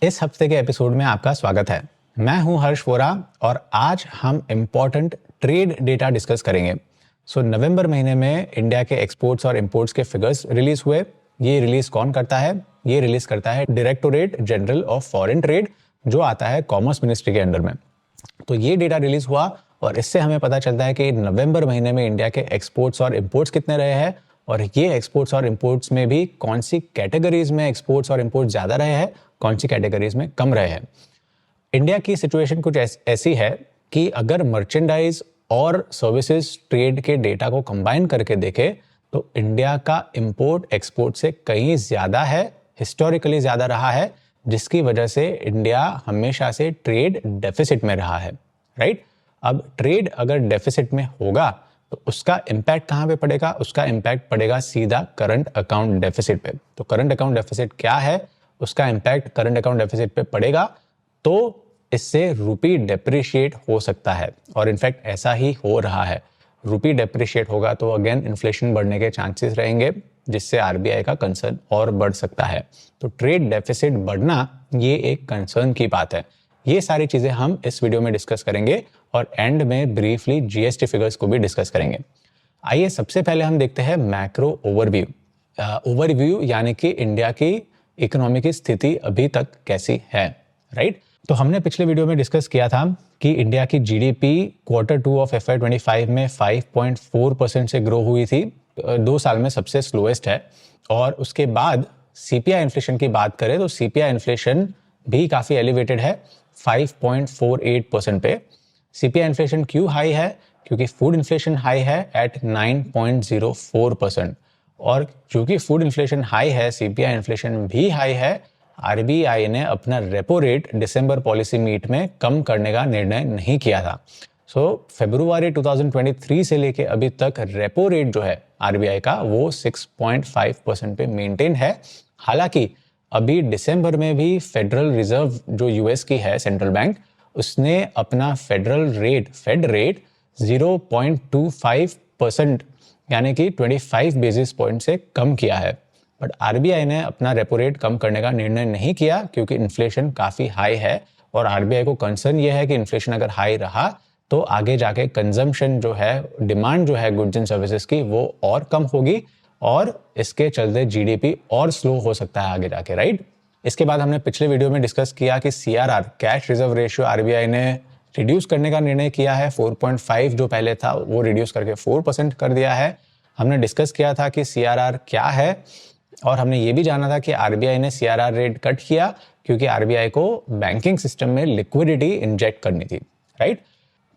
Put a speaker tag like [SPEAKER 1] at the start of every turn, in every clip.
[SPEAKER 1] इस हफ्ते के एपिसोड में आपका स्वागत है। मैं हूं हर्ष वोरा और आज हम इम्पोर्टेंट ट्रेड डेटा डिस्कस करेंगे। नवंबर महीने में इंडिया के एक्सपोर्ट्स और इंपोर्ट्स के फिगर्स रिलीज हुए। ये रिलीज कौन करता है? ये रिलीज करता है directorate general of foreign trade, जो आता है कॉमर्स मिनिस्ट्री के अंडर में। तो ये डेटा रिलीज हुआ और इससे हमें पता चलता है कि नवंबर महीने में इंडिया के एक्सपोर्ट्स और इंपोर्ट्स कितने रहे हैं, और ये एक्सपोर्ट्स और इंपोर्ट्स में भी कौन सी कैटेगरीज में एक्सपोर्ट्स और इंपोर्ट्स ज़्यादा रहे हैं, कौन सी कैटेगरीज में कम रहे हैं। इंडिया की सिचुएशन कुछ ऐसी है कि अगर मर्चेंडाइज और सर्विसेज ट्रेड के डेटा को कंबाइन करके देखें तो इंडिया का इंपोर्ट एक्सपोर्ट से कहीं ज़्यादा है, हिस्टोरिकली ज़्यादा रहा है, जिसकी वजह से इंडिया हमेशा से ट्रेड डेफिसिट में रहा है। राइट? अब ट्रेड अगर डेफिसिट में होगा तो उसका इम्पैक्ट कहाँ पे पड़ेगा? उसका इम्पैक्ट पड़ेगा सीधा करंट अकाउंट डेफिसिट पे। तो करंट अकाउंट डेफिसिट क्या है? उसका इम्पैक्ट करंट अकाउंट डेफिसिट पे पड़ेगा तो इससे रुपी डेप्रिशिएट हो सकता है, और इनफैक्ट ऐसा ही हो रहा है। रुपी डेप्रिशिएट होगा तो अगेन इन्फ्लेशन बढ़ने के चांसेस रहेंगे, जिससे आरबीआई का कंसर्न और बढ़ सकता है। तो ट्रेड डेफिसिट बढ़ना ये एक कंसर्न की बात है। ये सारी चीज़ें हम इस वीडियो में डिस्कस करेंगे और एंड में ब्रीफली जीएसटी फिगर्स को भी डिस्कस करेंगे। आइए सबसे पहले हम देखते हैं मैक्रो ओवरव्यू। ओवरव्यू यानी कि इंडिया की इकोनॉमी की स्थिति अभी तक कैसी है। राइट? तो हमने पिछले वीडियो में डिस्कस किया था कि इंडिया की जीडीपी Q2 ऑफ FY25 में 5.4% से ग्रो हुई थी, 2 साल में सबसे स्लोएस्ट है। और उसके बाद सीपीआई इन्फ्लेशन की बात करें तो सीपीआई इन्फ्लेशन भी काफ़ी एलिवेटेड है, 5.48% पे। सीपीआई इन्फ्लेशन क्यों हाई है? क्योंकि फूड इन्फ्लेशन हाई है एट 9.04%। और क्योंकि फूड इन्फ्लेशन हाई है, सीपीआई इन्फ्लेशन भी हाई है, आरबीआई ने अपना रेपो रेट दिसंबर पॉलिसी मीट में कम करने का निर्णय नहीं किया था। फरवरी 2023 से लेके अभी तक रेपो रेट जो है आरबीआई का वो 6.5% पे मेंटेन है। हालांकि अभी दिसंबर में भी फेडरल रिजर्व जो यूएस की है सेंट्रल बैंक, उसने अपना फेड रेट 0.25% यानी कि 25 बेसिस पॉइंट से कम किया है। बट आरबीआई ने अपना रेपो रेट कम करने का निर्णय नहीं किया क्योंकि इन्फ्लेशन काफ़ी हाई है, और आरबीआई को कंसर्न ये है कि इन्फ्लेशन अगर हाई रहा तो आगे जाके कंजम्पशन जो है, डिमांड जो है गुड्स एंड सर्विसेज की, वो और कम होगी और इसके चलते जीडीपी और स्लो हो सकता है आगे जाके। राइट? इसके बाद हमने पिछले वीडियो में डिस्कस किया कि CRR, cash reserve ratio, RBI ने रिड्यूस करने का निर्णय किया है। 4.5 जो पहले था वो रिड्यूस करके 4% कर दिया है। हमने डिस्कस किया था कि सीआरआर क्या है, और हमने ये भी जाना था कि आरबीआई ने सीआरआर रेट कट किया क्योंकि आरबीआई को बैंकिंग सिस्टम में लिक्विडिटी इंजेक्ट करनी थी। राइट?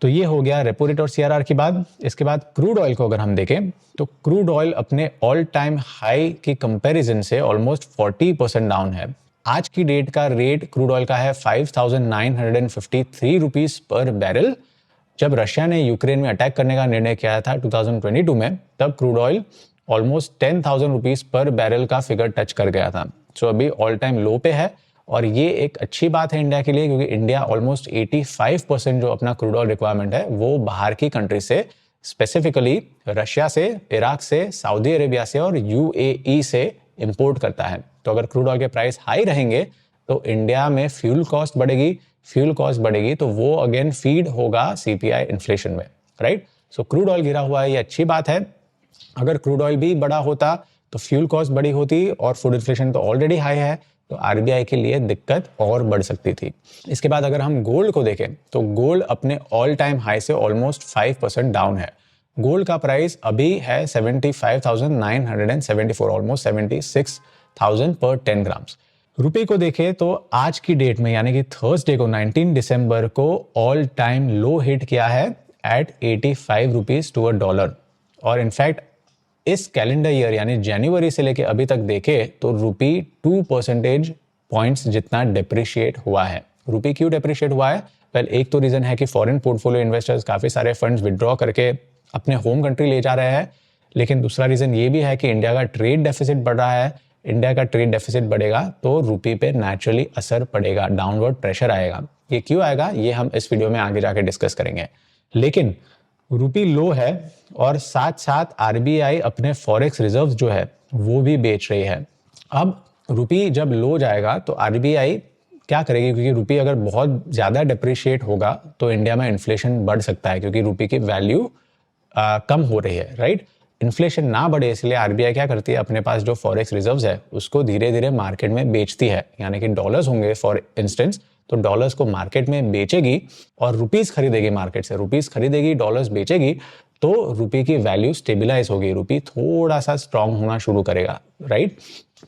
[SPEAKER 1] तो ये हो गया रेपो रेट और सीआरआर की बात। इसके बाद क्रूड ऑयल को अगर हम देखें तो क्रूड ऑयल अपने ऑल टाइम हाई की कंपैरिजन से ऑलमोस्ट 40% डाउन है। आज की डेट का रेट क्रूड ऑयल का है 5,953 रुपीस पर बैरल। जब रशिया ने यूक्रेन में अटैक करने का निर्णय किया था 2022 में, तब क्रूड ऑयल ऑलमोस्ट 10,000 रुपीस पर बैरल का फिगर टच कर गया था। अभी ऑल टाइम लो पे है, और ये एक अच्छी बात है इंडिया के लिए, क्योंकि इंडिया ऑलमोस्ट 85% जो अपना क्रूड ऑयल रिक्वायरमेंट है वो बाहर की कंट्री से, स्पेसिफिकली रशिया से, इराक से, सऊदी अरेबिया से और यूएई से इंपोर्ट करता है। तो अगर क्रूड ऑयल के प्राइस हाई रहेंगे तो इंडिया में फ्यूल कॉस्ट बढ़ेगी तो वो अगेन फीड होगा सीपीआई इन्फ्लेशन में। राइट? क्रूड ऑयल गिरा हुआ है, ये अच्छी बात है। अगर क्रूड ऑयल भी बड़ा होता तो फ्यूल कॉस्ट बड़ी होती, और फूड इन्फ्लेशन तो ऑलरेडी हाई है, तो आरबीआई के लिए दिक्कत और बढ़ सकती थी। इसके बाद अगर हम गोल्ड को देखें तो गोल्ड अपने ऑल टाइम हाई से ऑलमोस्ट 5% डाउन है। गोल्ड का प्राइस अभी है 75,974, ऑलमोस्ट 76,000 पर 10 ग्राम्स। रुपए को देखें तो आज की डेट में यानी कि थर्सडे को 19 दिसंबर को ऑल टाइम लो हिट किया है at 85 rupees to a dollar. और इनफैक्ट इस कैलेंडर ईयर यानी जनवरी से लेके अभी तक देखे तो रुपी 2 परसेंटेज पॉइंट्स जितना डेप्रिशिएट हुआ है। रुपी क्यों डेप्रिशिएट हुआ है? एक तो रीजन है कि फॉरेन पोर्टफोलियो इन्वेस्टर्स काफी सारे फंड्स विड्रॉ करके अपने होम कंट्री ले जा रहे हैं, लेकिन दूसरा रीजन ये भी है कि इंडिया का ट्रेड डेफिसिट बढ़ रहा है। इंडिया का ट्रेड डेफिसिट बढ़ेगा तो रुपी पे नेचुरली असर पड़ेगा, डाउनवर्ड प्रेशर आएगा। ये क्यों आएगा ये हम इस वीडियो में आगे जाके डिस्कस करेंगे। लेकिन रुपी लो है और साथ साथ आरबीआई अपने फॉरेक्स रिजर्व्स जो है वो भी बेच रही है। अब रुपी जब लो जाएगा तो आरबीआई क्या करेगी, क्योंकि रुपी अगर बहुत ज़्यादा डिप्रिशिएट होगा तो इंडिया में इन्फ्लेशन बढ़ सकता है, क्योंकि रुपी की वैल्यू कम हो रही है, राइट। इन्फ्लेशन ना बढ़े इसलिए आरबीआई क्या करती है, अपने पास जो फॉरेक्स रिजर्व्स है उसको धीरे धीरे मार्केट में बेचती है। यानी कि डॉलर्स होंगे फॉर इंस्टेंस, तो डॉलर्स को मार्केट में बेचेगी और रुपीस खरीदेगी मार्केट से, रुपीस खरीदेगी डॉलर्स बेचेगी, तो रुपी की वैल्यू स्टेबिलाईज होगी, रुपी थोड़ा सा स्ट्रांग होना शुरू करेगा, राइट।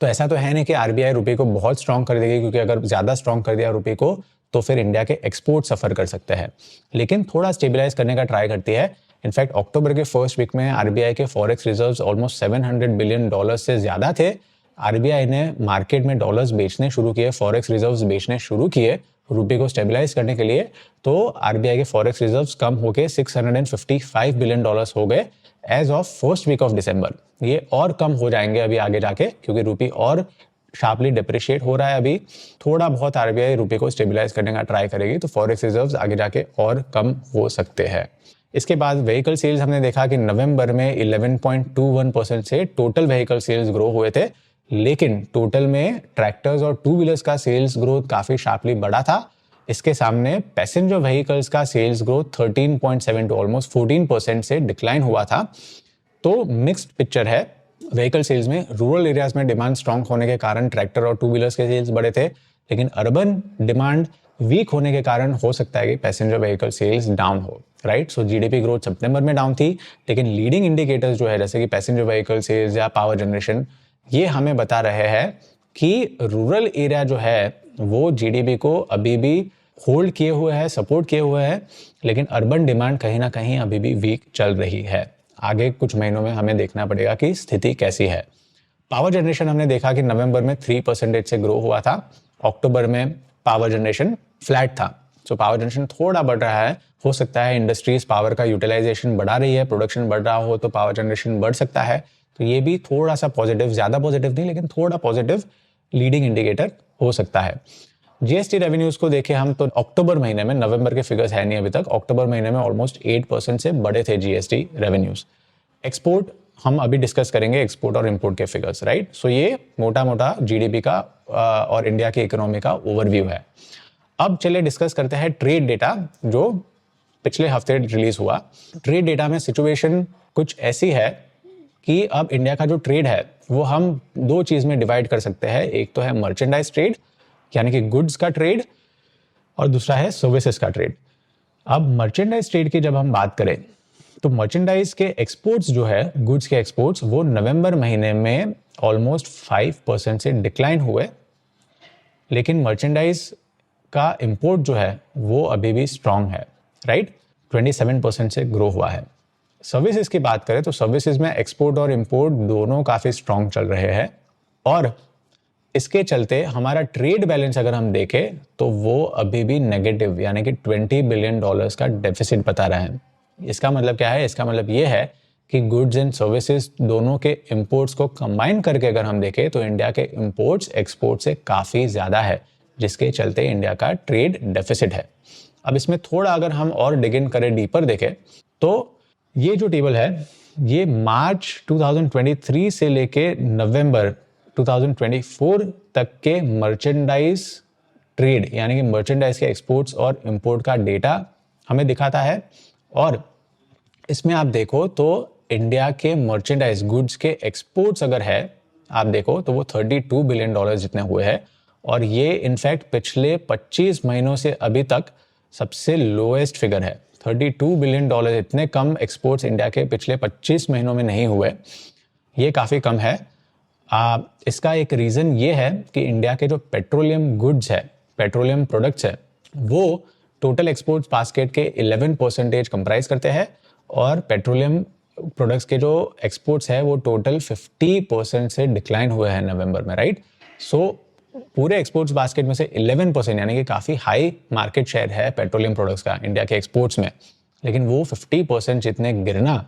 [SPEAKER 1] तो ऐसा तो है नहीं कि आरबीआई रुपी को बहुत स्ट्रांग कर देगी, क्योंकि अगर ज़्यादा स्ट्रांग कर दिया रुपी को तो फिर इंडिया के एक्सपोर्ट सफ़र कर सकते हैं, लेकिन थोड़ा स्टेबिलाईज करने का ट्राई करती है। इनफैक्ट अक्टूबर के फर्स्ट वीक में आरबीआई के forex reserves almost 700 billion dollars से ज़्यादा थे। आरबीआई ने मार्केट में डॉलर्स बेचने शुरू किए, फॉरेक्स रिजर्व्स बेचने शुरू किए रुपये को स्टेबलाइज करने के लिए, तो आरबीआई के फॉरेक्स रिजर्व्स कम होकर 655 बिलियन डॉलर्स हो गए as of first week of दिसंबर। ये और कम हो जाएंगे अभी आगे जाके, क्योंकि रुपी और शार्पली डिप्रिशिएट हो रहा है अभी। थोड़ा बहुत आरबीआई रुपये को स्टेबलाइज करने का ट्राई करेगी तो फॉरेक्स रिजर्व्स आगे जाके और कम हो सकते हैं। इसके बाद व्हीकल सेल्स हमने देखा कि नवंबर में 11.21% से टोटल व्हीकल सेल्स ग्रो हुए थे, लेकिन टोटल में ट्रैक्टर्स और टू व्हीलर्स का सेल्स ग्रोथ काफी शार्पली बढ़ा था। इसके सामने पैसेंजर व्हीकल्स का सेल्स ग्रोथ 13.7 टू ऑलमोस्ट 14% से डिक्लाइन हुआ था। तो मिक्स्ड पिक्चर है व्हीकल सेल्स में। रूरल एरियाज में डिमांड स्ट्रांग होने के कारण ट्रैक्टर और टू व्हीलर्स के सेल्स बढ़े थे, लेकिन अर्बन डिमांड वीक होने के कारण हो सकता है कि पैसेंजर व्हीकल सेल्स डाउन हो, राइट। सो जीडीपी ग्रोथ सितंबर में डाउन थी, लेकिन लीडिंग इंडिकेटर्स जो है जैसे कि पैसेंजर व्हीकल सेल्स या पावर जनरेशन, ये हमें बता रहे हैं कि रूरल एरिया जो है वो जीडीपी को अभी भी होल्ड किए हुए है, सपोर्ट किए हुए है, लेकिन अर्बन डिमांड कहीं ना कहीं अभी भी वीक चल रही है। आगे कुछ महीनों में हमें देखना पड़ेगा कि स्थिति कैसी है। पावर जनरेशन हमने देखा कि नवंबर में 3% से ग्रो हुआ था, अक्टूबर में पावर जनरेशन फ्लैट था। सो पावर जनरेशन थोड़ा बढ़ रहा है, हो सकता है इंडस्ट्रीज पावर का यूटिलाइजेशन बढ़ा रही है, प्रोडक्शन बढ़ रहा हो तो पावर जनरेशन बढ़ सकता है। तो ये भी थोड़ा सा पॉजिटिव, ज़्यादा पॉजिटिव नहीं लेकिन थोड़ा पॉजिटिव लीडिंग इंडिकेटर हो सकता है। जीएसटी रेवेन्यूज को देखें हम तो अक्टूबर महीने में, नवंबर के फिगर्स है नहीं अभी तक, अक्टूबर महीने में ऑलमोस्ट 8% से बढ़े थे जीएसटी रेवेन्यूज। एक्सपोर्ट हम अभी डिस्कस करेंगे, एक्सपोर्ट और इंपोर्ट के फिगर्स, राइट। सो ये मोटा मोटा जीडीपी का और इंडिया की इकोनॉमी का ओवरव्यू है। अब चलिए डिस्कस करते हैं ट्रेड डेटा जो पिछले हफ्ते रिलीज हुआ। ट्रेड डेटा में सिचुएशन कुछ ऐसी है कि अब इंडिया का जो ट्रेड है वो हम दो चीज में डिवाइड कर सकते हैं। एक तो है मर्चेंडाइज ट्रेड यानी कि गुड्स का ट्रेड, और दूसरा है सर्विसेज का ट्रेड। अब मर्चेंडाइज ट्रेड की जब हम बात करें तो मर्चेंडाइज के एक्सपोर्ट्स जो है, गुड्स के एक्सपोर्ट्स, वो नवंबर महीने में ऑलमोस्ट 5% से डिक्लाइन हुए, लेकिन मर्चेंडाइज का इंपोर्ट जो है वो अभी भी स्ट्रांग है, राइट। 27% से ग्रो हुआ है। सर्विसेज की बात करें तो सर्विसेज में एक्सपोर्ट और इंपोर्ट दोनों काफी स्ट्रांग चल रहे हैं, और इसके चलते हमारा ट्रेड बैलेंस अगर हम देखें तो वो अभी भी नेगेटिव यानी कि $20 बिलियन का डेफिसिट बता रहा है। इसका मतलब क्या है? इसका मतलब ये है कि गुड्स एंड सर्विसेज दोनों के इंपोर्ट्स को कंबाइन करके अगर हम देखें तो इंडिया के इंपोर्ट्स एक्सपोर्ट से काफ़ी ज़्यादा है, जिसके चलते इंडिया का ट्रेड डेफिसिट है। अब इसमें थोड़ा अगर हम और डिग इन करें, डीपर देखें, तो ये जो टेबल है ये मार्च 2023 से लेके नवंबर 2024 तक के मर्चेंडाइज ट्रेड यानी कि मर्चेंडाइज के एक्सपोर्ट्स और इंपोर्ट का डेटा हमें दिखाता है। और इसमें आप देखो तो इंडिया के मर्चेंडाइज गुड्स के एक्सपोर्ट्स अगर है आप देखो तो वो $32 बिलियन जितने हुए हैं, और ये इनफैक्ट पिछले 25 महीनों से अभी तक सबसे लोएस्ट फिगर है। $32 बिलियन, इतने कम एक्सपोर्ट्स इंडिया के पिछले 25 महीनों में नहीं हुए, ये काफ़ी कम है। इसका एक रीज़न ये है कि इंडिया के जो पेट्रोलियम गुड्स है, पेट्रोलियम प्रोडक्ट्स है, वो टोटल एक्सपोर्ट्स बास्केट के 11% कंप्राइज करते हैं, और पेट्रोलियम प्रोडक्ट्स के जो एक्सपोर्ट्स है वो टोटल 50% से डिक्लाइन हुए हैं नवंबर में, राइट। सो पूरे एक्सपोर्ट्स बास्केट में से 11% यानी कि काफ़ी हाई मार्केट शेयर है पेट्रोलियम प्रोडक्ट्स का इंडिया के एक्सपोर्ट्स में, लेकिन वो 50% जितने गिरना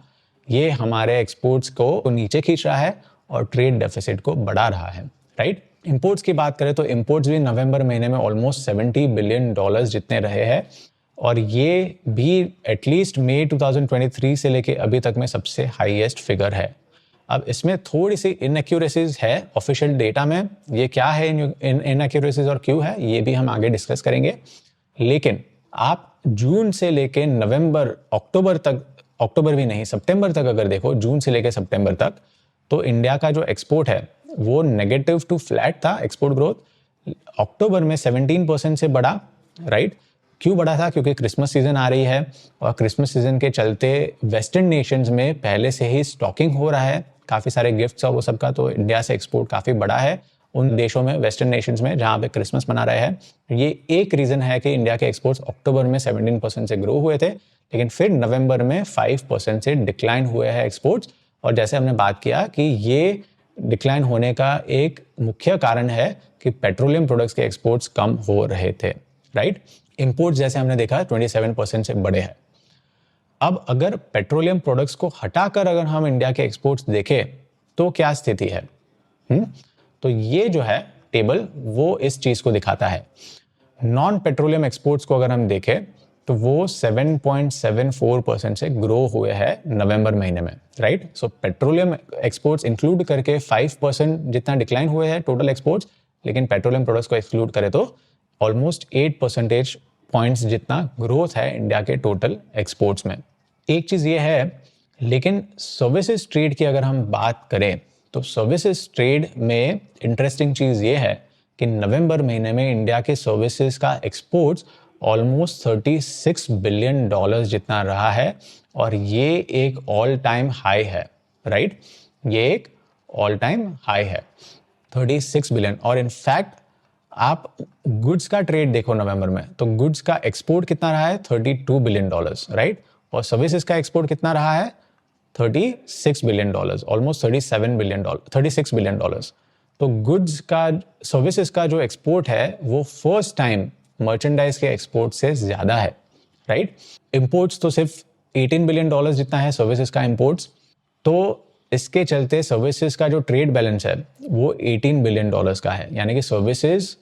[SPEAKER 1] ये हमारे एक्सपोर्ट्स को नीचे खींच रहा है और ट्रेड डेफिसिट को बढ़ा रहा है, राइट। इंपोर्ट्स की बात करें तो इंपोर्ट्स भी नवंबर महीने में ऑलमोस्ट $70 बिलियन जितने रहे हैं, और ये भी एटलीस्ट मई 2023 से लेके अभी तक में सबसे हाईएस्ट फिगर है। अब इसमें थोड़ी सी इनएक्यूरेसीज है ऑफिशियल डेटा में, ये क्या है इनएक्यूरेसीज और क्यों है ये भी हम आगे डिस्कस करेंगे। लेकिन आप जून से लेके नवंबर अक्टूबर तक, अक्टूबर भी नहीं सितंबर तक अगर देखो, जून से लेके सितंबर तक, तो इंडिया का जो एक्सपोर्ट है वो नेगेटिव टू फ्लैट था एक्सपोर्ट ग्रोथ। अक्टूबर में 17% से बढ़ा, राइट। क्यों बढ़ा था? क्योंकि क्रिसमस सीजन आ रही है और क्रिसमस सीजन के चलते वेस्टर्न नेशंस में पहले से ही स्टॉकिंग हो रहा है, काफ़ी सारे गिफ्ट्स और वो सबका, तो इंडिया से एक्सपोर्ट काफ़ी बढ़ा है उन देशों में, वेस्टर्न नेशंस में जहाँ पे क्रिसमस मना रहे हैं। ये एक रीज़न है कि इंडिया के एक्सपोर्ट्स अक्टूबर में 17% से ग्रो हुए थे, लेकिन फिर नवंबर में 5% से डिक्लाइन हुए हैं एक्सपोर्ट्स। और जैसे हमने बात किया कि ये डिक्लाइन होने का एक मुख्य कारण है कि पेट्रोलियम प्रोडक्ट्स के एक्सपोर्ट्स कम हो रहे थे, राइट। इंपोर्ट्स जैसे हमने देखा 27% से बढ़े हैं। अब अगर पेट्रोलियम प्रोडक्ट्स को हटाकर अगर हम इंडिया के एक्सपोर्ट्स देखें तो क्या स्थिति है? तो ये जो है टेबल वो इस चीज को दिखाता है। नॉन पेट्रोलियम एक्सपोर्ट्स को अगर हम देखें तो वो 7.74% से ग्रो हुए हैं नवंबर महीने में, राइट। सो पेट्रोलियम एक्सपोर्ट्स इंक्लूड करके 5% जितना डिक्लाइन हुए हैं टोटल एक्सपोर्ट्स, लेकिन पेट्रोलियम प्रोडक्ट्स को एक्सक्लूड करें तो ऑलमोस्ट 8 परसेंटेज पॉइंट्स जितना ग्रोथ है इंडिया के टोटल एक्सपोर्ट्स में। एक चीज़ ये है, लेकिन सर्विसेज ट्रेड की अगर हम बात करें तो सर्विसेज ट्रेड में इंटरेस्टिंग चीज़ ये है कि नवंबर महीने में इंडिया के सर्विसेज का एक्सपोर्ट्स ऑलमोस्ट $36 बिलियन जितना रहा है, और ये एक ऑल टाइम हाई है, राइट। ये एक ऑल टाइम हाई है 36 बिलियन। और इनफैक्ट आप गुड्स का ट्रेड देखो नवंबर में, तो गुड्स का एक्सपोर्ट कितना रहा है? $32 बिलियन, राइट। और सर्विसेज का एक्सपोर्ट कितना रहा है? $36 बिलियन, ऑलमोस्ट $36 बिलियन। तो गुड्स का, सर्विसेज का जो एक्सपोर्ट है वो फर्स्ट टाइम मर्चेंडाइज के एक्सपोर्ट से ज्यादा है, राइट। इंपोर्ट्स तो सिर्फ $18 बिलियन जितना है सर्विसेज का इंपोर्ट्स, तो इसके चलते सर्विसेज का जो ट्रेड बैलेंस है वो $18 बिलियन का है, यानी कि सर्विसेज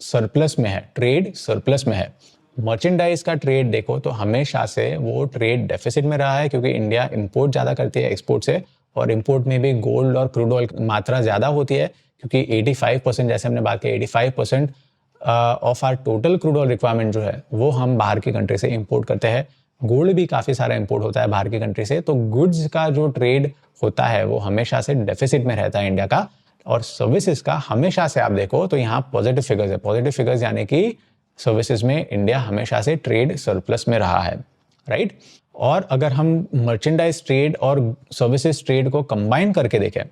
[SPEAKER 1] सरप्लस में है, ट्रेड सरप्लस में है। मर्चेंडाइज का ट्रेड देखो तो हमेशा से वो ट्रेड डेफिसिट में रहा है, क्योंकि इंडिया इंपोर्ट ज़्यादा करती है एक्सपोर्ट से, और इंपोर्ट में भी गोल्ड और क्रूड ऑयल मात्रा ज़्यादा होती है, क्योंकि 85%, जैसे हमने बात की 85% of our total crude oil requirement जो है वो हम बाहर की कंट्री से इंपोर्ट करते हैं। गोल्ड भी काफ़ी सारा इंपोर्ट होता है बाहर की कंट्री से, तो गुड्स का जो ट्रेड होता है वो हमेशा से डेफिसिट में रहता है इंडिया का। और सर्विसेज का हमेशा से आप देखो तो यहाँ पॉजिटिव फिगर्स है, पॉजिटिव फिगर्स यानी कि सर्विसेज में इंडिया हमेशा से ट्रेड सरप्लस में रहा है, राइट। और अगर हम मर्चेंडाइज ट्रेड और सर्विसेज ट्रेड को कंबाइन करके देखें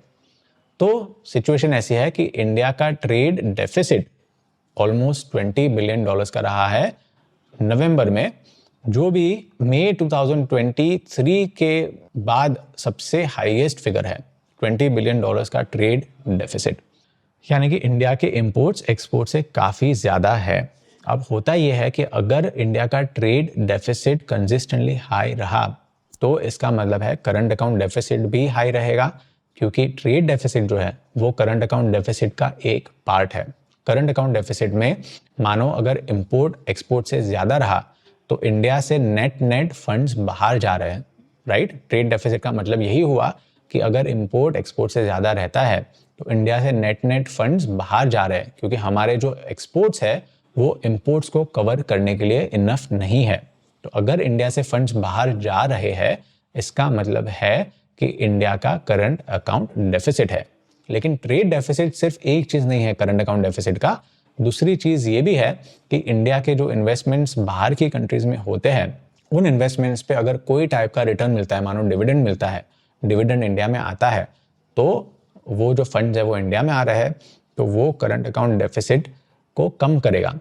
[SPEAKER 1] तो सिचुएशन ऐसी है कि इंडिया का ट्रेड डेफिसिट ऑलमोस्ट $20 बिलियन का रहा है नवंबर में, जो भी मई 2023 के बाद सबसे हाईएस्ट फिगर है, $20 बिलियन का ट्रेड डेफिसिट, यानी कि इंडिया के इंपोर्ट्स एक्सपोर्ट से काफ़ी ज़्यादा है। अब होता यह है कि अगर इंडिया का ट्रेड डेफिसिट कंसिस्टेंटली हाई रहा तो इसका मतलब है करंट अकाउंट डेफिसिट भी हाई रहेगा, क्योंकि ट्रेड डेफिसिट जो है वो करंट अकाउंट डेफिसिट का एक पार्ट है। करंट अकाउंट डेफिसिट में मानो अगर इंपोर्ट एक्सपोर्ट से ज़्यादा रहा तो इंडिया से नेट फंड्स बाहर जा रहे हैं, राइट। ट्रेड डेफिसिट का मतलब यही हुआ कि अगर इंपोर्ट एक्सपोर्ट से ज़्यादा रहता है तो इंडिया से नेट फंड्स बाहर जा रहे हैं, क्योंकि हमारे जो एक्सपोर्ट्स है वो इंपोर्ट्स को कवर करने के लिए इनफ नहीं है। तो अगर इंडिया से फंड्स बाहर जा रहे हैं इसका मतलब है कि इंडिया का करंट अकाउंट डेफिसिट है। लेकिन ट्रेड डेफिसिट सिर्फ एक चीज़ नहीं है करंट अकाउंट डेफिसिट का, दूसरी चीज़ ये भी है कि इंडिया के जो इन्वेस्टमेंट्स बाहर की कंट्रीज में होते हैं उन इन्वेस्टमेंट्स पे अगर कोई टाइप का रिटर्न मिलता है, मानो डिविडेंड मिलता है, डिविडेंड इंडिया में आता है, तो वो जो फंड्स है वो इंडिया में आ रहे हैं तो वो करंट अकाउंट डेफिसिट को कम करेगा।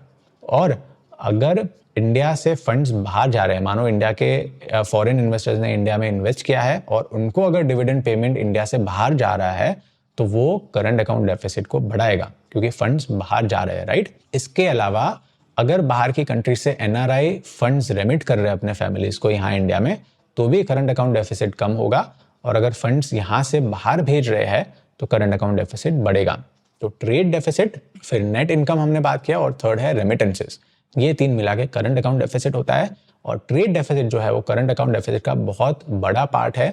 [SPEAKER 1] और अगर इंडिया से फंड्स बाहर जा रहे हैं, मानो इंडिया के फॉरेन इन्वेस्टर्स ने इंडिया में इन्वेस्ट किया है और उनको अगर डिविडेंड पेमेंट इंडिया से बाहर जा रहा है तो वो करंट अकाउंट डेफिसिट को बढ़ाएगा, क्योंकि फंड्स बाहर जा रहे हैं, राइट। इसके अलावा अगर बाहर की कंट्री से एनआरआई फंड्स रेमिट कर रहे हैं अपने फैमिलीज को यहाँ इंडिया में तो भी करंट अकाउंट डेफिसिट कम होगा, और अगर फंड्स यहाँ से बाहर भेज रहे हैं तो करंट अकाउंट डेफिसिट बढ़ेगा। तो ट्रेड डेफिसिट, फिर नेट इनकम हमने बात किया, और थर्ड है रेमिटेंसेस। ये तीन मिला के करंट अकाउंट डेफिसिट होता है। और ट्रेड डेफिसिट जो है वो करंट अकाउंट डेफिसिट का बहुत बड़ा पार्ट है।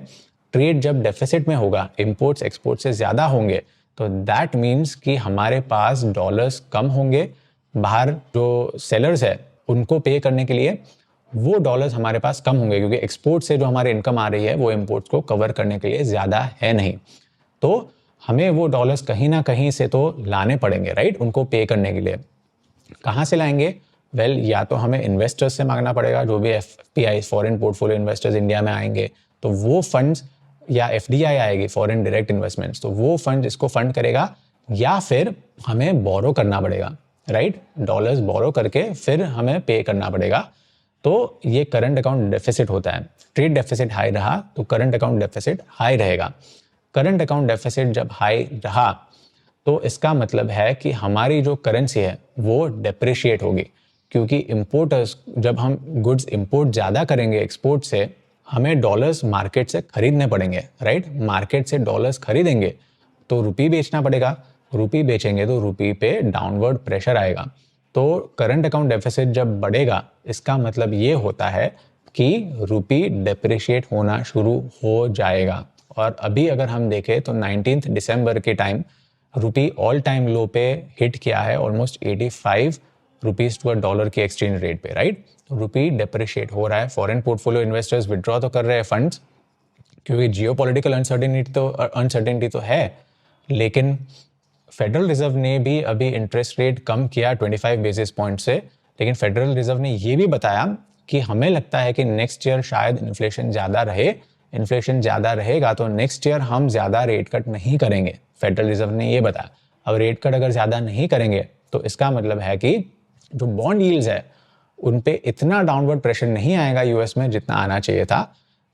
[SPEAKER 1] ट्रेड जब डेफिसिट में होगा, इंपोर्ट्स एक्सपोर्ट से ज़्यादा होंगे, तो दैट मीन्स कि हमारे पास डॉलर्स कम होंगे, बाहर जो सेलर्स है उनको पे करने के लिए वो डॉलर्स हमारे पास कम होंगे, क्योंकि एक्सपोर्ट से जो हमारे इनकम आ रही है वो इंपोर्ट्स को कवर करने के लिए ज़्यादा है नहीं। तो हमें वो डॉलर्स कहीं ना कहीं से तो लाने पड़ेंगे, राइट, उनको पे करने के लिए। कहाँ से लाएंगे? वेल, या तो हमें इन्वेस्टर्स से मांगना पड़ेगा, जो भी FPI foreign portfolio investors India में आएंगे तो वो फंड्स, या एफडीआई आएगी फॉरेन डायरेक्ट इन्वेस्टमेंट्स, तो वो फंड इसको फंड करेगा, या फिर हमें बोरो करना पड़ेगा, राइट, डॉलर्स बोरो करके फिर हमें पे करना पड़ेगा। तो ये करंट अकाउंट डेफिसिट होता है। ट्रेड डेफिसिट हाई रहा तो करंट अकाउंट डेफिसिट हाई रहेगा। करंट अकाउंट डेफिसिट जब हाई रहा तो इसका मतलब है कि हमारी जो करेंसी है वो डेप्रिशिएट होगी, क्योंकि इंपोर्टर्स, जब हम गुड्स इंपोर्ट ज़्यादा करेंगे एक्सपोर्ट से, हमें डॉलर्स मार्केट से खरीदने पड़ेंगे, राइट। मार्केट से डॉलर्स खरीदेंगे तो रुपी बेचना पड़ेगा, रुपी बेचेंगे तो रुपी पे डाउनवर्ड प्रेशर आएगा। तो करंट अकाउंट डेफिसिट जब बढ़ेगा इसका मतलब ये होता है कि रुपी डेप्रिशिएट होना शुरू हो जाएगा। और अभी अगर हम देखें तो 19 दिसंबर के टाइम रुपी ऑल टाइम लो पे हिट किया है, ऑलमोस्ट 85 रुपीज़ टू डॉलर के एक्सचेंज रेट पे, राइट। रुपी डेप्रिशिएट हो रहा है, फॉरेन पोर्टफोलियो इन्वेस्टर्स विड्रॉ तो कर रहे हैं फंड्स, क्योंकि जियोपॉलिटिकल अनसर्टेनिटी तो है, लेकिन फेडरल रिजर्व ने भी अभी इंटरेस्ट रेट कम किया 25 बेसिस पॉइंट से। लेकिन फेडरल रिजर्व ने ये भी बताया कि हमें लगता है कि नेक्स्ट ईयर शायद इन्फ्लेशन ज़्यादा रहे, इन्फ्लेशन ज़्यादा रहेगा तो नेक्स्ट ईयर हम ज़्यादा रेट कट नहीं करेंगे। फेडरल रिजर्व ने ये बताया। अब रेट कट अगर ज़्यादा नहीं करेंगे तो इसका मतलब है कि जो बॉन्ड यील्ड्स है उन पे इतना डाउनवर्ड प्रेशर नहीं आएगा यूएस में जितना आना चाहिए था।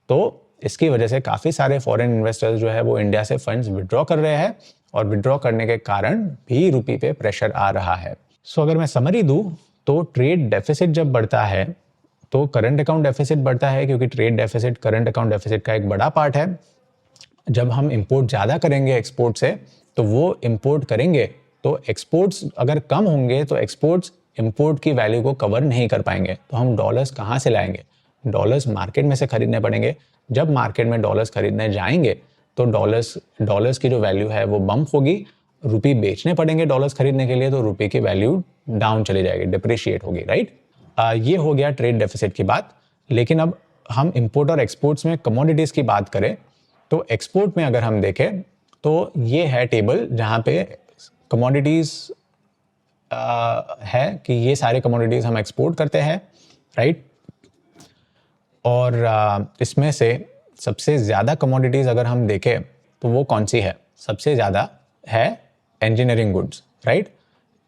[SPEAKER 1] तो इसकी वजह से काफ़ी सारे फॉरेन इन्वेस्टर्स जो है वो इंडिया से फंड्स विड्रॉ कर रहे हैं, और विड्रॉ करने के कारण भी रुपी पे प्रेशर आ रहा है। सो अगर मैं समरी दूं तो ट्रेड डेफिसिट जब बढ़ता है तो करंट अकाउंट डेफिसिट बढ़ता है, क्योंकि trade deficit current account deficit का एक बड़ा पार्ट है। जब हम इंपोर्ट ज़्यादा करेंगे एक्सपोर्ट से तो वो इंपोर्ट करेंगे तो एक्सपोर्ट्स अगर कम होंगे तो एक्सपोर्ट्स इंपोर्ट की वैल्यू को कवर नहीं कर पाएंगे, तो हम डॉलर्स कहाँ से लाएंगे? डॉलर्स मार्केट में से खरीदने पड़ेंगे। जब मार्केट में डॉलर्स खरीदने जाएंगे तो डॉलर्स की जो वैल्यू है वो बम्प होगी, रुपी बेचने पड़ेंगे डॉलर्स खरीदने के लिए, तो रुपी की वैल्यू डाउन चली जाएगी, डिप्रिशिएट होगी, राइट। ये हो गया ट्रेड डेफिसिट की बात। लेकिन अब हम इंपोर्ट और एक्सपोर्ट्स में कमोडिटीज़ की बात करें तो एक्सपोर्ट में अगर हम देखें तो ये है टेबल जहाँ पे कमोडिटीज़ है कि ये सारे कमोडिटीज़ हम एक्सपोर्ट करते हैं, राइट। और इसमें से सबसे ज़्यादा कमोडिटीज़ अगर हम देखें तो वो कौन सी है? सबसे ज़्यादा है engineering goods, right.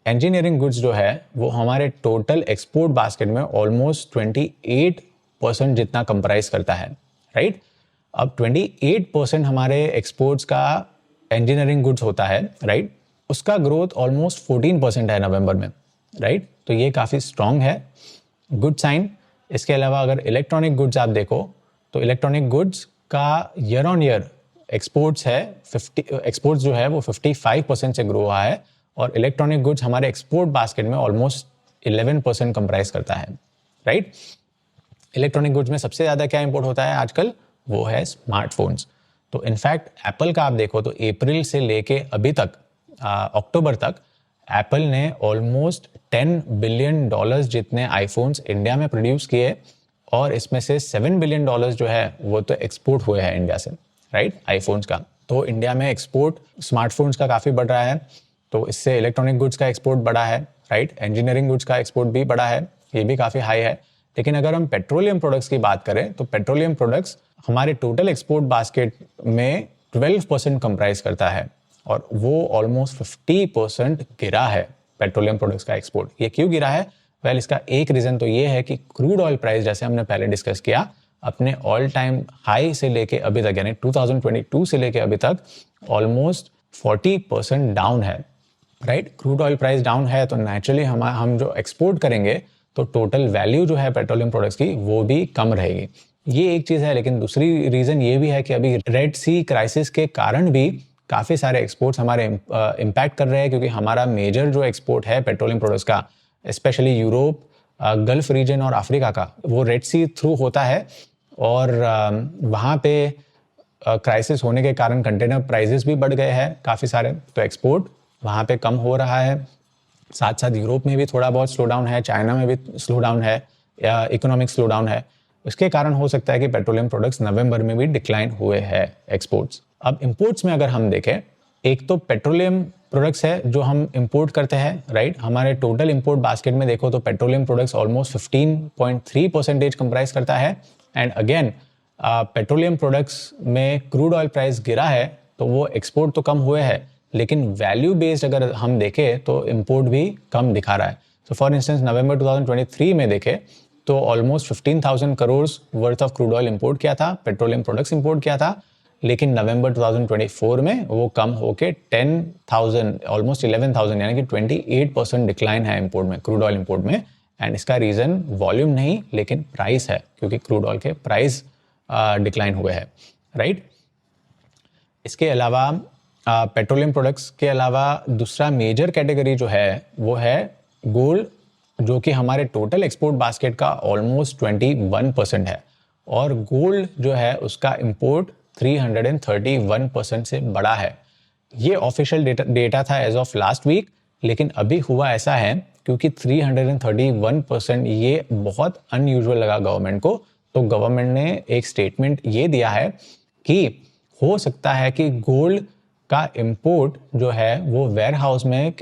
[SPEAKER 1] Engineering goods जो है वो हमारे टोटल एक्सपोर्ट बास्केट में ऑलमोस्ट 28% जितना कंप्राइज करता है, राइट। अब 28% हमारे एक्सपोर्ट्स का इंजीनियरिंग गुड्स होता है, राइट। उसका ग्रोथ ऑलमोस्ट 14% है नवंबर में, राइट। तो ये काफ़ी स्ट्रॉन्ग है, गुड साइन। इसके अलावा अगर इलेक्ट्रॉनिक गुड्स आप देखो तो इलेक्ट्रॉनिक गुड्स का ईयर ऑन ईयर एक्सपोर्ट्स जो है वो 55% से ग्रो हुआ है, और इलेक्ट्रॉनिक गुड्स हमारे एक्सपोर्ट बास्केट में ऑलमोस्ट 11% कंप्राइज करता है, राइट। इलेक्ट्रॉनिक गुड्स में सबसे ज़्यादा क्या इंपोर्ट होता है आजकल? वो है स्मार्टफोन्स। तो इनफैक्ट एप्पल का आप देखो तो अप्रैल से लेके अभी तक अक्टूबर तक एप्पल ने ऑलमोस्ट $10 बिलियन जितने आईफोन्स इंडिया में प्रोड्यूस किए, और इसमें से $7 बिलियन जो है वो तो एक्सपोर्ट हुए हैं इंडिया से, राइट, आईफोन्स का। तो इंडिया में एक्सपोर्ट स्मार्टफोन्स का काफ़ी बढ़ रहा है, तो इससे इलेक्ट्रॉनिक गुड्स का एक्सपोर्ट बढ़ा है, राइट। इंजीनियरिंग गुड्स का एक्सपोर्ट भी बढ़ा है, ये भी काफ़ी हाई है। लेकिन अगर हम पेट्रोलियम प्रोडक्ट्स की बात करें तो पेट्रोलियम प्रोडक्ट्स हमारे टोटल एक्सपोर्ट बास्केट में 12% कंप्राइज करता है, और वो ऑलमोस्ट 50% गिरा है पेट्रोलियम प्रोडक्ट्स का एक्सपोर्ट। ये क्यों गिरा है? वेल, इसका एक रीज़न तो ये है कि क्रूड ऑयल प्राइस, जैसे हमने पहले डिस्कस किया, अपने ऑल टाइम हाई से लेके अभी तक, यानी 2022 से लेके अभी तक ऑलमोस्ट 40% डाउन है, right. Crude oil price down है तो नेचुरली हम जो एक्सपोर्ट करेंगे तो टोटल वैल्यू जो है पेट्रोलियम प्रोडक्ट्स की वो भी कम रहेगी। ये एक चीज़ है। लेकिन दूसरी रीज़न ये भी है कि अभी रेड सी क्राइसिस के कारण भी काफ़ी सारे एक्सपोर्ट्स हमारे इम्पैक्ट कर रहे हैं, क्योंकि हमारा मेजर जो एक्सपोर्ट है पेट्रोलियम प्रोडक्ट्स का, स्पेशली यूरोप, गल्फ रीजन और अफ्रीका का, वो रेड सी थ्रू होता है, और वहाँ पे क्राइसिस होने के कारण कंटेनर प्राइजेस भी बढ़ गए हैं काफ़ी सारे, तो एक्सपोर्ट वहाँ पे कम हो रहा है। साथ साथ यूरोप में भी थोड़ा बहुत स्लो डाउन है, चाइना में भी स्लो डाउन है या इकोनॉमिक स्लो डाउन है। इसके कारण हो सकता है कि पेट्रोलियम प्रोडक्ट्स नवंबर में भी डिक्लाइन हुए हैं एक्सपोर्ट्स। अब इंपोर्ट्स में अगर हम देखें, एक तो पेट्रोलियम प्रोडक्ट्स है जो हम इंपोर्ट करते हैं, राइट। हमारे टोटल इंपोर्ट बास्केट में देखो तो पेट्रोलियम प्रोडक्ट्स ऑलमोस्ट 15.3% कंप्राइज करता है। एंड अगेन पेट्रोलियम प्रोडक्ट्स में क्रूड ऑयल प्राइस गिरा है तो वो एक्सपोर्ट तो कम हुए हैं, लेकिन वैल्यू बेस्ड अगर हम देखें तो इंपोर्ट भी कम दिखा रहा है। सो फॉर इंस्टेंस नवंबर 2023 में देखें तो almost 15,000 crore worth of crude oil import किया था, पेट्रोलियम प्रोडक्ट्स इंपोर्ट किया था, लेकिन नवंबर 2024 में वो कम होके 10,000 ऑलमोस्ट 11,000 यानी कि 28% डिक्लाइन है इंपोर्ट में, क्रूड ऑयल इंपोर्ट में। एंड इसका रीज़न वॉल्यूम नहीं लेकिन प्राइस है, क्योंकि क्रूड ऑयल के प्राइस डिक्लाइन हुए हैं, राइट। इसके अलावा पेट्रोलियम प्रोडक्ट्स के अलावा दूसरा मेजर कैटेगरी जो है वो है गोल्ड, जो कि हमारे टोटल एक्सपोर्ट बास्केट का ऑलमोस्ट 21% है। और गोल्ड जो है उसका इंपोर्ट 331% से बड़ा है। ये ऑफिशियल डेटा था एज ऑफ लास्ट वीक, लेकिन अभी हुआ ऐसा है क्योंकि 331% ये बहुत अनयूजुअल लगा गवर्नमेंट को, तो गवर्नमेंट ने एक स्टेटमेंट ये दिया है कि हो सकता है कि गोल्ड का इंपोर्ट जो है वो वेयर हाउस में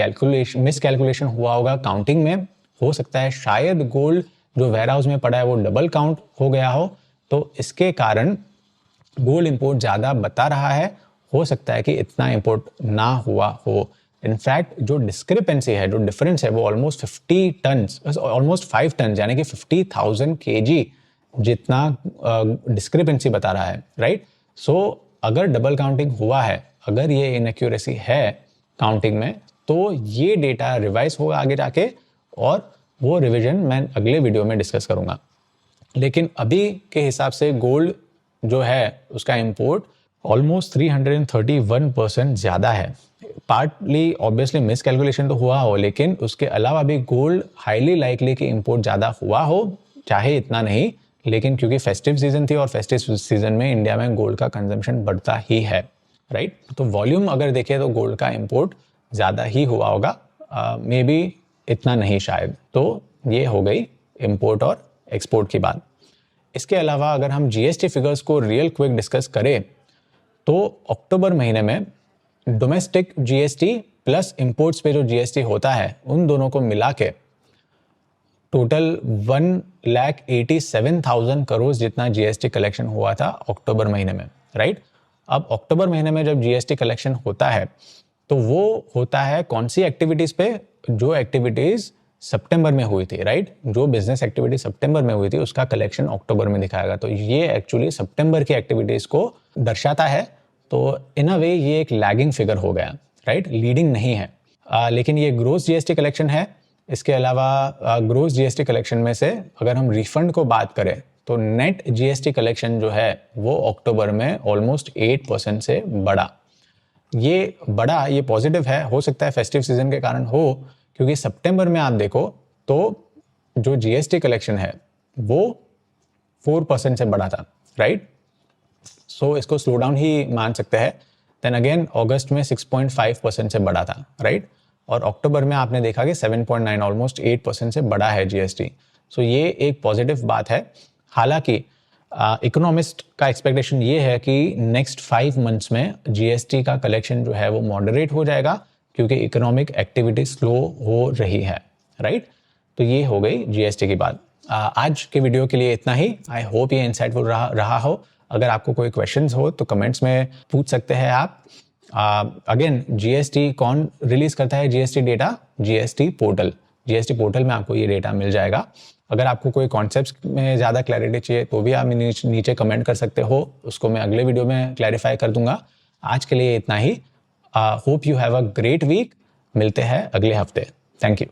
[SPEAKER 1] मिसकैलकुलेशन हुआ होगा काउंटिंग में। हो सकता है शायद गोल्ड जो वेयर हाउस में पड़ा है वो डबल काउंट हो गया हो, तो इसके कारण गोल्ड इंपोर्ट ज़्यादा बता रहा है। हो सकता है कि इतना इंपोर्ट ना हुआ हो। इनफैक्ट जो डिस्क्रिपेंसी है, जो डिफरेंस है वो ऑलमोस्ट 50 टन्स, ऑलमोस्ट 5 टन यानी कि 50,000 kg जितना डिस्क्रिपेंसी बता रहा है, राइट। सो अगर डबल काउंटिंग हुआ है, अगर ये इनएक्यूरेसी है काउंटिंग में, तो ये डेटा रिवाइज होगा आगे जाके और वो रिवीजन मैं अगले वीडियो में डिस्कस करूंगा। लेकिन अभी के हिसाब से गोल्ड जो है उसका इंपोर्ट ऑलमोस्ट 331% ज़्यादा है। पार्टली ऑब्वियसली मिस कैलकुलेशन तो हुआ हो, लेकिन उसके अलावा भी गोल्ड हाईली लाइकली कि इंपोर्ट ज़्यादा हुआ हो, चाहे इतना नहीं, लेकिन क्योंकि फेस्टिव सीजन थी और फेस्टिव सीजन में इंडिया में गोल्ड का कंजम्पशन बढ़ता ही है, राइट। तो वॉल्यूम अगर देखें तो गोल्ड का इंपोर्ट ज़्यादा ही हुआ होगा, मे बी इतना नहीं शायद। तो ये हो गई इंपोर्ट और एक्सपोर्ट की बात। इसके अलावा अगर हम जीएसटी फिगर्स को रियल क्विक डिस्कस करें तो अक्टूबर महीने में डोमेस्टिक जीएसटी प्लस इंपोर्ट्स पे जो जीएसटी होता है उन दोनों को मिला के टोटल 1,87,000 करोड़ जितना जीएसटी कलेक्शन हुआ था अक्टूबर महीने में, राइट। अब अक्टूबर महीने में जब जीएसटी कलेक्शन होता है तो वो होता है कौन सी एक्टिविटीज़ पे, जो एक्टिविटीज़ सितंबर में हुई थी, राइट। जो बिजनेस एक्टिविटी सितंबर में हुई थी उसका कलेक्शन अक्टूबर में दिखाएगा। तो ये एक्चुअली सितंबर की एक्टिविटीज़ को दर्शाता है। तो इन अ वे ये एक लैगिंग फिगर हो गया, राइट, लीडिंग नहीं है। लेकिन ये ग्रोस जीएसटी कलेक्शन है। इसके अलावा ग्रोस जीएसटी कलेक्शन में से अगर हम रिफंड को बात करें तो नेट जीएसटी कलेक्शन जो है वो अक्टूबर में ऑलमोस्ट 8% से बढ़ा। ये बढ़ा, ये पॉजिटिव है। हो सकता है फेस्टिव सीजन के कारण हो, क्योंकि सितंबर में आप देखो तो जो जीएसटी कलेक्शन है वो 4% से बढ़ा था, राइट। सो इसको स्लो डाउन ही मान सकते हैं। देन अगेन अगस्त में 6.5% से बढ़ा था, राइट। और अक्टूबर में आपने देखा कि 7.9 ऑलमोस्ट 8% से बढ़ा है जीएसटी। सो ये एक पॉजिटिव बात है। हालांकि इकोनॉमिस्ट का एक्सपेक्टेशन ये है कि नेक्स्ट 5 मंथ्स में जीएसटी का कलेक्शन जो है वो मॉडरेट हो जाएगा, क्योंकि इकोनॉमिक एक्टिविटी स्लो हो रही है, राइट। तो ये हो गई जीएसटी की बात। आज के वीडियो के लिए इतना ही। आई होप ये इंसाइटफुल रहा हो। अगर आपको कोई क्वेश्चंस हो तो कमेंट्स में पूछ सकते हैं आप। अगेन जीएसटी कौन रिलीज करता है जीएसटी डेटा? जीएसटी पोर्टल में आपको ये डेटा मिल जाएगा। अगर आपको कोई कॉन्सेप्ट्स में ज़्यादा क्लैरिटी चाहिए तो भी आप नीचे कमेंट कर सकते हो, उसको मैं अगले वीडियो में क्लैरिफाई कर दूंगा। आज के लिए इतना ही। Hope you have a great week. मिलते हैं अगले हफ्ते। Thank you.